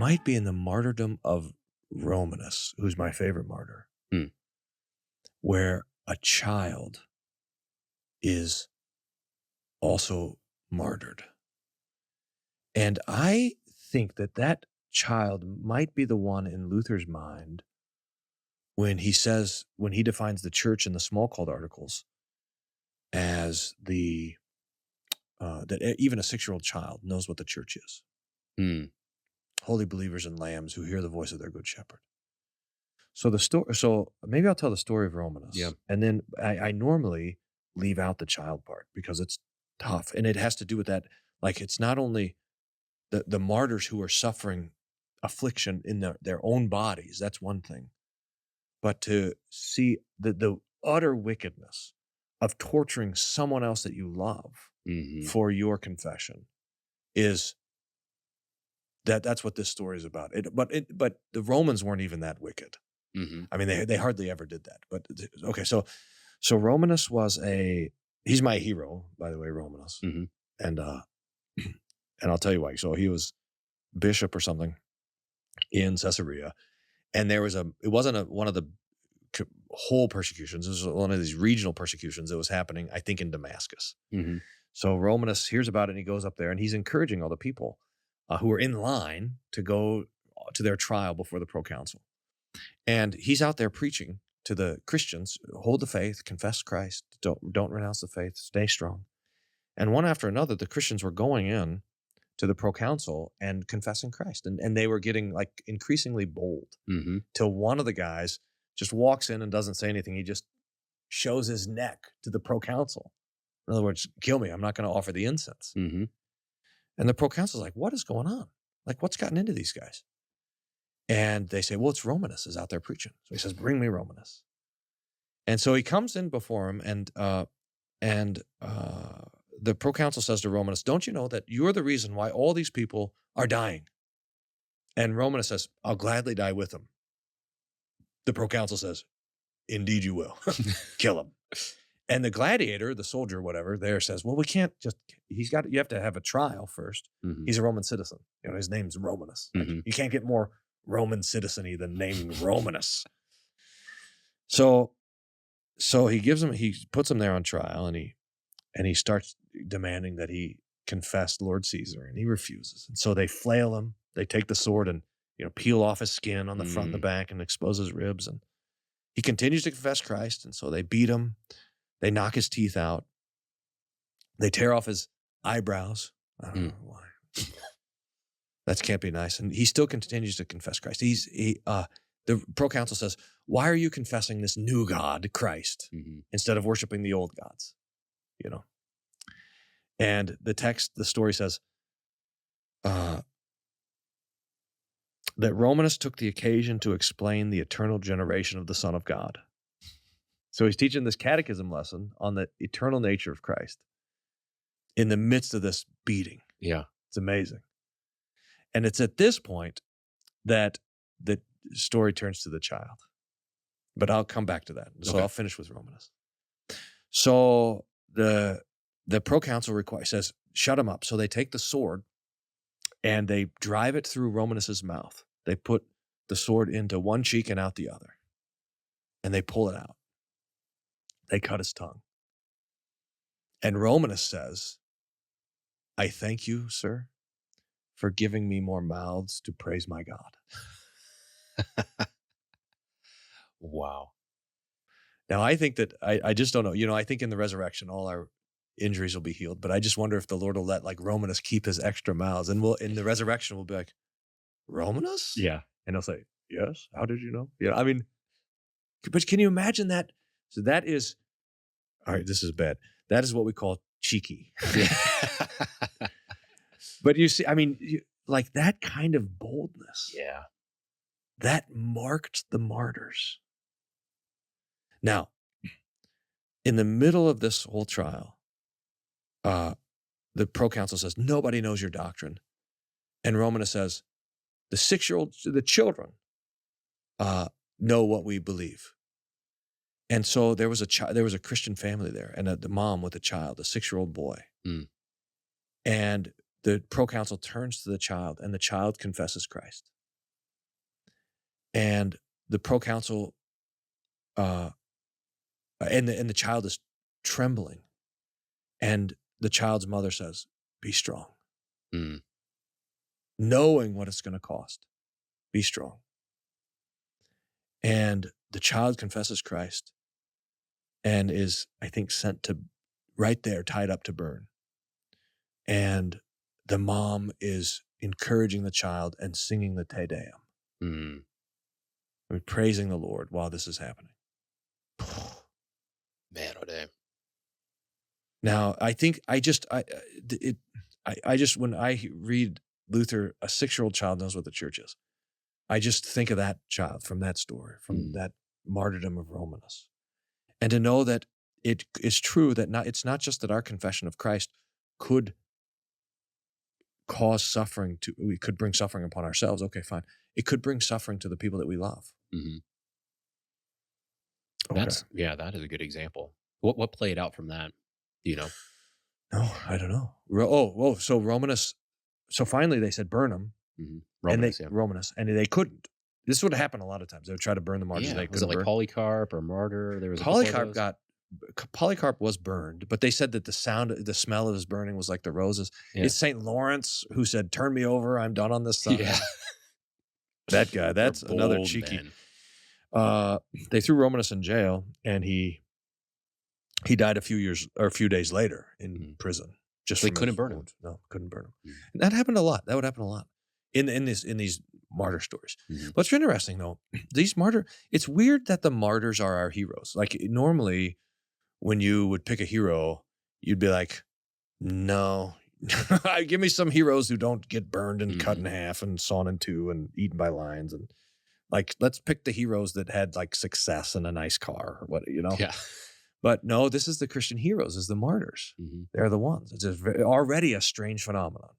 might be in the Martyrdom of Romanus, who's my favorite martyr, where a child is also martyred. And I think that that child might be the one in Luther's mind when he defines the church in the Smalcald articles as that even a 6-year-old child knows what the church is. Holy believers and lambs who hear the voice of their good shepherd. So maybe I'll tell the story of Romanus. Yeah. And then I normally leave out the child part because it's tough. And it has to do with that. Like, it's not only the martyrs who are suffering affliction in their own bodies. That's one thing. But to see the utter wickedness of torturing someone else that you love for your confession is that's what this story is about. But the Romans weren't even that wicked. I mean, they hardly ever did that. But okay, so Romanus he's my hero, by the way, Romanus, and I'll tell you why. So he was bishop or something in Caesarea, and it wasn't one of the whole persecutions. It was one of these regional persecutions that was happening, I think, in Damascus. So Romanus hears about it, and he goes up there, and he's encouraging all the people who are in line to go to their trial before the proconsul. And he's out there preaching to the Christians, hold the faith, confess Christ, don't renounce the faith, stay strong. And one after another, the Christians were going in to the proconsul and confessing Christ. And they were getting like increasingly bold till one of the guys just walks in and doesn't say anything. He just shows his neck to the proconsul. In other words, kill me. I'm not going to offer the incense. And the proconsul's like, what is going on? Like, what's gotten into these guys? And they say, well, it's Romanus is out there preaching. So he says, bring me Romanus. And so he comes in before him, and the proconsul says to Romanus, don't you know that you're the reason why all these people are dying? And Romanus says, I'll gladly die with them. The proconsul says, indeed you will. Kill him. And the gladiator, the soldier, whatever, there says, well, we can't just, you have to have a trial first. He's a Roman citizen. You know, his name's Romanus. Like, you can't get more Roman citizen-y than naming Romanus. So he puts him there on trial, and he starts demanding that he confess Lord Caesar, and he refuses. And so they flail him. They take the sword and, peel off his skin on the front and the back and expose his ribs. And he continues to confess Christ. And so they beat him. They knock his teeth out. They tear off his eyebrows. I don't know why. That can't be nice. And he still continues to confess Christ. The proconsul says, why are you confessing this new God, Christ, instead of worshiping the old gods? And the story says that Romanus took the occasion to explain the eternal generation of the Son of God. So he's teaching this catechism lesson on the eternal nature of Christ in the midst of this beating. Yeah. It's amazing. And it's at this point that the story turns to the child. But I'll come back to that. So okay. I'll finish with Romanus. So the proconsul says, shut him up. So they take the sword and they drive it through Romanus's mouth. They put the sword into one cheek and out the other. And they pull it out. They cut his tongue. And Romanus says, I thank you, sir, for giving me more mouths to praise my God. Wow. Now, I think that, I just don't know. I think in the resurrection, all our injuries will be healed. But I just wonder if the Lord will let like Romanus keep his extra mouths. And in the resurrection, we'll be like, Romanus? Yeah. And he'll say, yes, how did you know? I mean, but can you imagine that? So that is, all right, this is bad. That is what we call cheeky. But you see, I mean, like that kind of boldness. Yeah. That marked the martyrs. Now, in the middle of this whole trial, the proconsul says, nobody knows your doctrine. And Romanus says, the children know what we believe. And so there was a Christian family there, and the mom with a child, a 6-year-old boy. And the proconsul turns to the child, and the child confesses Christ. And the proconsul, uh, and the child is trembling. And the child's mother says, be strong. Mm. Knowing what it's going to cost, be strong. And the child confesses Christ and is, I think, sent to right there, tied up to burn. And the mom is encouraging the child and singing the Te Deum. Mm. I mean, praising the Lord while this is happening. Man, oh damn. Now, I think when I read Luther, a 6-year-old child knows what the church is. I just think of that child from that story, from that Martyrdom of Romanus. And to know that it is true that it's not just that our confession of Christ could cause suffering we could bring suffering upon ourselves. Okay, fine. It could bring suffering to the people that we love. Mm-hmm. Okay. That is a good example. What played out from that? Do you know? No, I don't know. So Romanus, so finally they said burn him. Mm-hmm. Romanus, and they couldn't. This would happen a lot of times. They would try to burn the martyrs. Yeah, They was it like burn. Polycarp or Martyr? There was Polycarp was burned, but they said that the smell of his burning was like the roses. Yeah. It's St. Lawrence who said, turn me over, I'm done on this side. Yeah. That guy, that's another cheeky. They threw Romanus in jail, and he died a few days later in prison. Just they couldn't burn him. No, couldn't burn him. And that happened a lot. That would happen a lot in these martyr stories. What's interesting though, it's weird that the martyrs are our heroes. Like normally when you would pick a hero, you'd be like, no, give me some heroes who don't get burned and cut in half and sawn in two and eaten by lions. And like, let's pick the heroes that had like success and a nice car or what, Yeah. But no, this is the Christian heroes, is the martyrs. They're the ones. It's already a strange phenomenon.